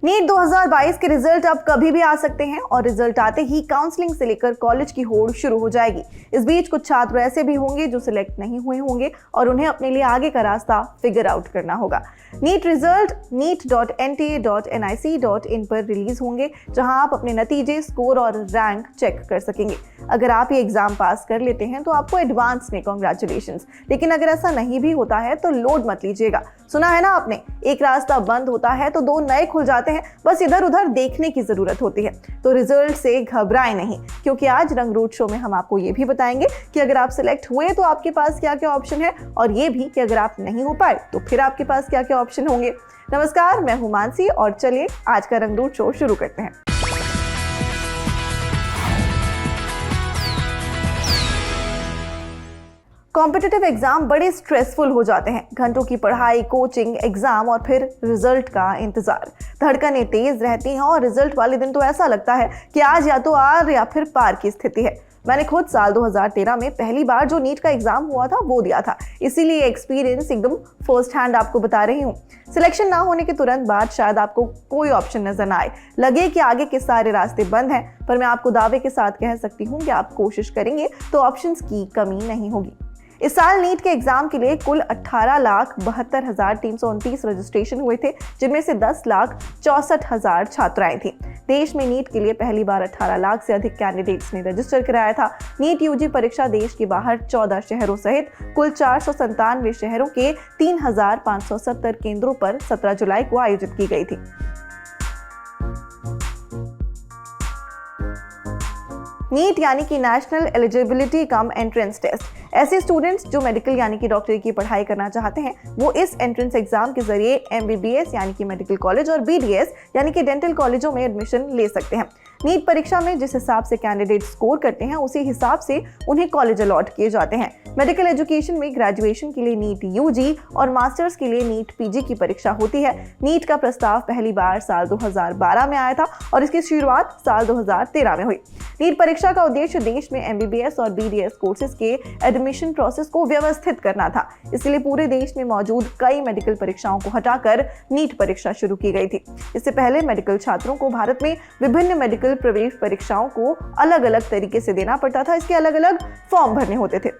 NEET 2022 के result अब कभी भी आ सकते हैं और रिजल्ट आते ही काउंसलिंग से लेकर कॉलेज की होड़ शुरू हो जाएगी। इस बीच कुछ छात्र ऐसे भी होंगे जो सिलेक्ट नहीं हुए होंगे और उन्हें अपने लिए आगे का रास्ता फिगर आउट करना होगा। नीट रिजल्ट neet.nta.nic.in पर रिलीज होंगे, जहां आप अपने नतीजे, स्कोर और रैंक चेक कर सकेंगे। अगर आप ये एग्जाम पास कर लेते हैं तो आपको एडवांस में कॉन्ग्रेचुलेशंस, लेकिन अगर ऐसा नहीं भी होता है तो लोड मत लीजिएगा। सुना है ना आपने, एक रास्ता बंद होता है तो दो नए खुल जाते हैं, बस इधर उधर देखने की जरूरत होती है। तो रिजल्ट से घबराएं नहीं, क्योंकि आज रंग रोड शो में हम आपको ये भी बताएंगे कि अगर आप सिलेक्ट हुए तो आपके पास क्या क्या ऑप्शन है, और ये भी कि अगर आप नहीं हो पाए तो फिर आपके पास क्या क्या ऑप्शन होंगे। नमस्कार, मैं हूं मानसी और चलिए आज का रंग रोड शो शुरू करते हैं। कॉम्पिटिटिव एग्जाम बड़े स्ट्रेसफुल हो जाते हैं। घंटों की पढ़ाई, कोचिंग, एग्जाम और फिर रिजल्ट का इंतजार। धड़कनें तेज रहती हैं और रिजल्ट वाले दिन तो ऐसा लगता है कि आज या तो आर या फिर पार की स्थिति है। मैंने खुद साल 2013 में पहली बार जो नीट का एग्जाम हुआ था वो दिया था, इसीलिए एक्सपीरियंस एकदम फर्स्ट हैंड आपको बता रही हूँ। सिलेक्शन ना होने के तुरंत बाद शायद आपको कोई ऑप्शन नजर ना आए, लगे कि आगे के सारे रास्ते बंद हैं, पर मैं आपको दावे के साथ कह सकती हूँ कि आप कोशिश करेंगे तो ऑप्शंस की कमी नहीं होगी। इस साल नीट के एग्जाम के लिए कुल 18,72,329 रजिस्ट्रेशन हुए थे, जिनमें से 10,64,000 छात्राएं थी। देश में नीट के लिए पहली बार 18 लाख से अधिक कैंडिडेट्स ने रजिस्टर कराया था। नीट यूजी परीक्षा देश के बाहर 14 शहरों सहित कुल 497 शहरों के 3,570 केंद्रों पर 17 जुलाई को आयोजित की गई थी। नीट यानी कि national eligibility cum entrance test. ऐसे स्टूडेंट्स जो मेडिकल यानी कि डॉक्टरी की पढ़ाई करना चाहते हैं, वो इस एंट्रेंस एग्जाम के जरिए एमबीबीएस यानी कि मेडिकल कॉलेज और बीडीएस यानी कि डेंटल कॉलेजों में एडमिशन ले सकते हैं। नीट परीक्षा में जिस हिसाब से कैंडिडेट स्कोर करते हैं, उसी हिसाब से उन्हें कॉलेज अलॉट किए जाते हैं। मेडिकल एजुकेशन में ग्रेजुएशन के लिए नीट यूजी और मास्टर्स के लिए नीट पीजी की परीक्षा होती है। नीट का प्रस्ताव पहली बार साल 2012 में आया था और इसकी शुरुआत साल 2013 में हुई। नीट परीक्षा का उद्देश्य देश में एमबीबीएस और बीडीएस कोर्सेज के एडमिशन प्रोसेस को व्यवस्थित करना था। इसलिए पूरे देश में मौजूद कई मेडिकल परीक्षाओं को हटाकर नीट परीक्षा शुरू की गई थी। इससे पहले मेडिकल छात्रों को भारत में विभिन्न मेडिकल प्रवेश परीक्षाओं को अलग अलग तरीके से देना पड़ता था। इसके अलग अलग फॉर्म भरने होते थे।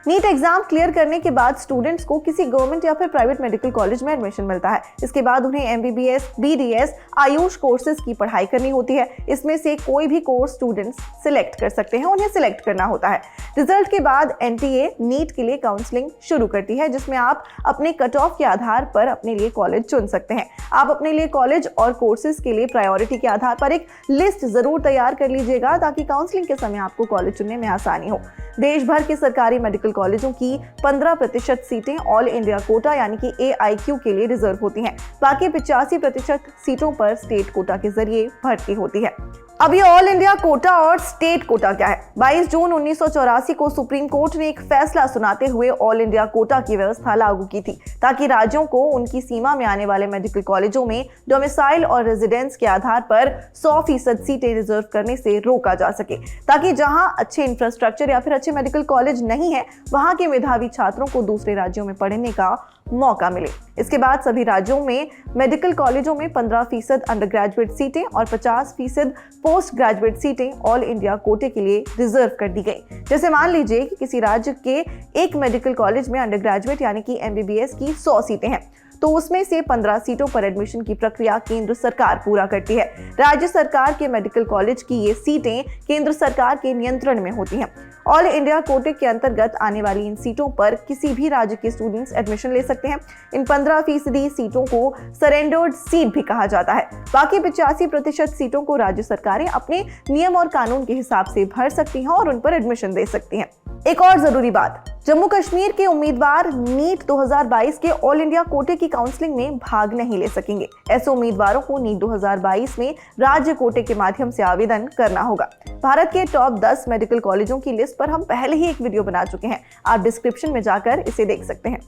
नीट एग्जाम क्लियर करने के बाद स्टूडेंट्स को किसी गवर्नमेंट या फिर प्राइवेट मेडिकल कॉलेज में एडमिशन मिलता है। इसके बाद उन्हें एमबीबीएस, बीडीएस, आयुष कोर्सेज की पढ़ाई करनी होती है। इसमें से कोई भी कोर्स स्टूडेंट्स सिलेक्ट कर सकते हैं, उन्हें सिलेक्ट करना होता है। रिजल्ट के बाद एनटीए नीट के लिए काउंसलिंग शुरू करती है, जिसमें आप अपने कट ऑफ के आधार पर अपने लिए कॉलेज चुन सकते हैं। आप अपने लिए कॉलेज और कोर्सेज के लिए प्रायोरिटी के आधार पर एक लिस्ट जरूर तैयार कर लीजिएगा, ताकि काउंसलिंग के समय आपको कॉलेज चुनने में आसानी हो। देश भर के सरकारी मेडिकल कॉलेजों की 15% सीटें ऑल इंडिया कोटा यानी कि AIQ के लिए रिजर्व होती हैं। बाकी 85% सीटों पर स्टेट कोटा के जरिए भर्ती होती है। अब ये ऑल इंडिया कोटा और स्टेट कोटा क्या है? 22 जून 1984 को सुप्रीम कोर्ट ने एक फैसला सुनाते हुए ऑल इंडिया कोटा की व्यवस्था लागू की थी, ताकि राज्यों को उनकी सीमा में आने वाले मेडिकल कॉलेजों में डोमिसाइल और रेजिडेंस के आधार पर 100% सीटें रिजर्व करने से रोका जा सके, ताकि जहां अच्छे इंफ्रास्ट्रक्चर या फिर अच्छे मेडिकल कॉलेज नहीं है, वहां के मेधावी छात्रों को दूसरे राज्यों में पढ़ने का मौका मिले। इसके बाद सभी राज्यों में मेडिकल कॉलेजों में 15% अंडर ग्रेजुएट सीटें और 50% पोस्ट ग्रेजुएट सीटें ऑल इंडिया कोटे के लिए रिजर्व कर दी गई। जैसे मान लीजिए कि किसी राज्य के एक मेडिकल कॉलेज में अंडर ग्रेजुएट यानी कि एमबीबीएस की 100 सीटें हैं, तो उसमें से 15 सीटों पर एडमिशन की प्रक्रिया केंद्र सरकार पूरा करती है। राज्य सरकार के मेडिकल कॉलेज की ये सीटें केंद्र सरकार के नियंत्रण में होती हैं। ऑल इंडिया कोटे के अंतर्गत आने वाली इन सीटों पर किसी भी राज्य के स्टूडेंट्स एडमिशन ले सकते हैं। इन 15% सीटों को सरेंडर्ड सीट भी कहा जाता है। बाकी 85% सीटों को राज्य सरकारें अपने नियम और कानून के हिसाब से भर सकती हैं और उन पर एडमिशन दे सकती हैं। एक और जरूरी बात, जम्मू कश्मीर के उम्मीदवार नीट 2022 के ऑल इंडिया कोटे की काउंसलिंग में भाग नहीं ले सकेंगे। ऐसे उम्मीदवारों को नीट 2022 में राज्य कोटे के माध्यम से आवेदन करना होगा। भारत के टॉप 10 मेडिकल कॉलेजों की लिस्ट पर हम पहले ही एक वीडियो बना चुके हैं, आप डिस्क्रिप्शन में जाकर इसे देख सकते हैं।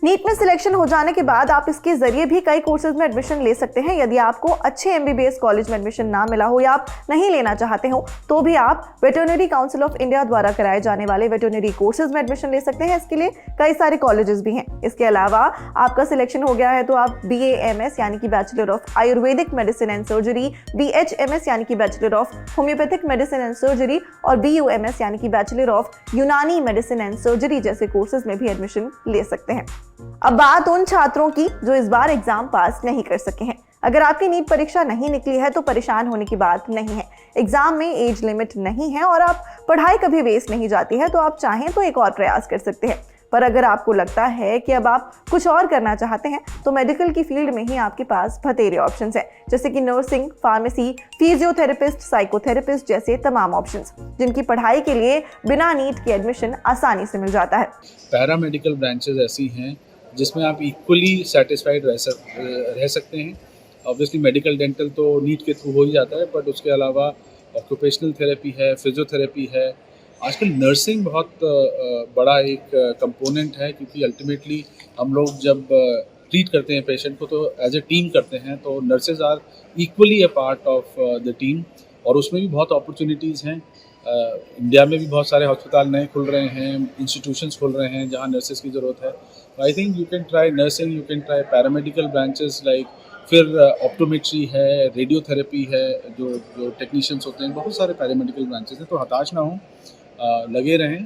नीट में सिलेक्शन हो जाने के बाद आप इसके जरिए भी कई कोर्सेज में एडमिशन ले सकते हैं। यदि आपको अच्छे एमबीबीएस कॉलेज में एडमिशन ना मिला हो या आप नहीं लेना चाहते हो तो भी आप वेटरनरी काउंसिल ऑफ इंडिया द्वारा कराए जाने वाले वेटरनरी कोर्सेज में एडमिशन ले सकते हैं। इसके लिए कई सारे कॉलेजेस भी हैं। इसके अलावा आपका सिलेक्शन हो गया है तो आप BAMS यानी कि bachelor of Ayurvedic medicine and surgery, BHMS यानी कि bachelor of homeopathic medicine and surgery और BUMS यानी कि बैचलर ऑफ यूनानी मेडिसिन एंड सर्जरी जैसे कोर्सेज में भी एडमिशन ले सकते हैं। अब बात उन छात्रों की जो इस बार एग्जाम पास नहीं कर सके हैं। अगर आपकी नीट परीक्षा नहीं निकली है तो परेशान होने की बात नहीं है। एग्जाम में एज लिमिट नहीं है और आप पढ़ाई कभी वेस्ट नहीं जाती है, तो आप चाहें तो एक और प्रयास कर सकते हैं। पर अगर आपको लगता है कि अब आप कुछ और करना चाहते हैं तो मेडिकल की फील्ड में ही आपके पास बथेरे ऑप्शंस हैं, जैसे कि नर्सिंग, फार्मेसी, फिजियोथेरेपिस्ट, साइकोथेरेपिस्ट जैसे तमाम ऑप्शंस, जिनकी पढ़ाई के लिए बिना नीट के एडमिशन आसानी से मिल जाता है। पैरामेडिकल ब्रांचेस ऐसी हैं जिसमें आप इक्वली सेटिस्फाइड रह सकते हैं। ऑब्वियसली मेडिकल डेंटल तो नीट के थ्रू हो ही जाता है, बट उसके अलावा ऑक्यूपेशनल थेरेपी है, फिजियोथेरेपी है। आजकल नर्सिंग बहुत बड़ा एक कंपोनेंट है, क्योंकि अल्टीमेटली हम लोग जब ट्रीट करते हैं पेशेंट को तो एज ए टीम करते हैं, तो nurses are equally a part of the team, और उसमें भी बहुत अपॉर्चुनिटीज़ हैं। इंडिया में भी बहुत सारे अस्पताल नए खुल रहे हैं, इंस्टीट्यूशंस खुल रहे हैं जहाँ नर्सेज की ज़रूरत है। I think you can try nursing, you can try paramedical branches like, फिर ऑप्टोमेट्री है, रेडियोथेरेपी है, जो टेक्नीशियंस होते हैं, बहुत सारे पैरामेडिकल ब्रांचेस हैं। तो हताश ना हों, लगे रहें।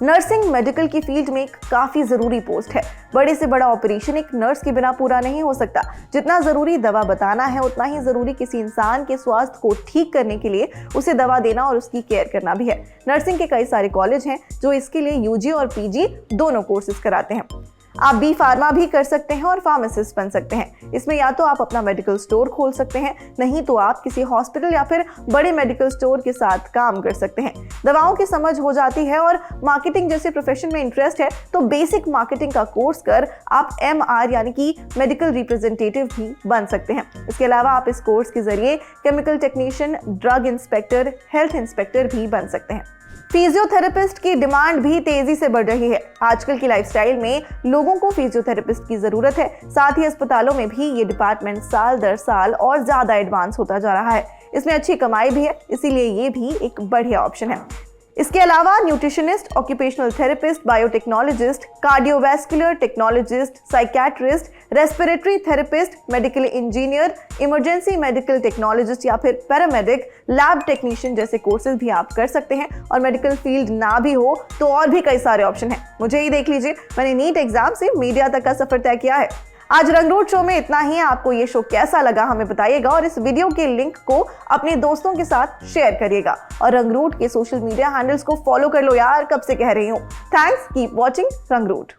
नर्सिंग मेडिकल की फील्ड में एक काफी जरूरी पोस्ट है। बड़े से बड़ा ऑपरेशन एक नर्स के बिना पूरा नहीं हो सकता। जितना जरूरी दवा बताना है, उतना ही जरूरी किसी इंसान के स्वास्थ्य को ठीक करने के लिए उसे दवा देना और उसकी केयर करना भी है। नर्सिंग के कई सारे कॉलेज हैं जो इसके लिए UG और PG दोनों कोर्सेज कराते हैं। आप B फार्मा भी कर सकते हैं और फार्मासिस्ट बन सकते हैं। इसमें या तो आप अपना मेडिकल स्टोर खोल सकते हैं, नहीं तो आप किसी हॉस्पिटल या फिर बड़े मेडिकल स्टोर के साथ काम कर सकते हैं। दवाओं की समझ हो जाती है और मार्केटिंग जैसे प्रोफेशन में इंटरेस्ट है तो बेसिक मार्केटिंग का कोर्स कर आप MR यानी कि मेडिकल रिप्रेजेंटेटिव भी बन सकते हैं। इसके अलावा आप इस कोर्स के जरिए chemical technician, drug inspector, health inspector भी बन सकते हैं। फिजियोथेरेपिस्ट की डिमांड भी तेजी से बढ़ रही है। आजकल की लाइफस्टाइल में लोगों को फिजियोथेरेपिस्ट की जरूरत है। साथ ही अस्पतालों में भी ये डिपार्टमेंट साल दर साल और ज्यादा एडवांस होता जा रहा है। इसमें अच्छी कमाई भी है, इसीलिए ये भी एक बढ़िया ऑप्शन है। इसके अलावा nutritionist, occupational therapist, biotechnologist, cardiovascular technologist, psychiatrist, respiratory therapist, medical engineer, emergency medical technologist या फिर पैरामेडिक, लैब टेक्नीशियन जैसे कोर्सेज भी आप कर सकते हैं। और मेडिकल फील्ड ना भी हो तो और भी कई सारे ऑप्शन हैं। मुझे ही देख लीजिए, मैंने नीट एग्जाम से मीडिया तक का सफर तय किया है। आज रंगरूट शो में इतना ही। आपको ये शो कैसा लगा हमें बताइएगा और इस वीडियो के लिंक को अपने दोस्तों के साथ शेयर करिएगा। और रंगरूट के सोशल मीडिया हैंडल्स को फॉलो कर लो यार, कब से कह रही हूँ। Thanks, keep watching रंगरूट।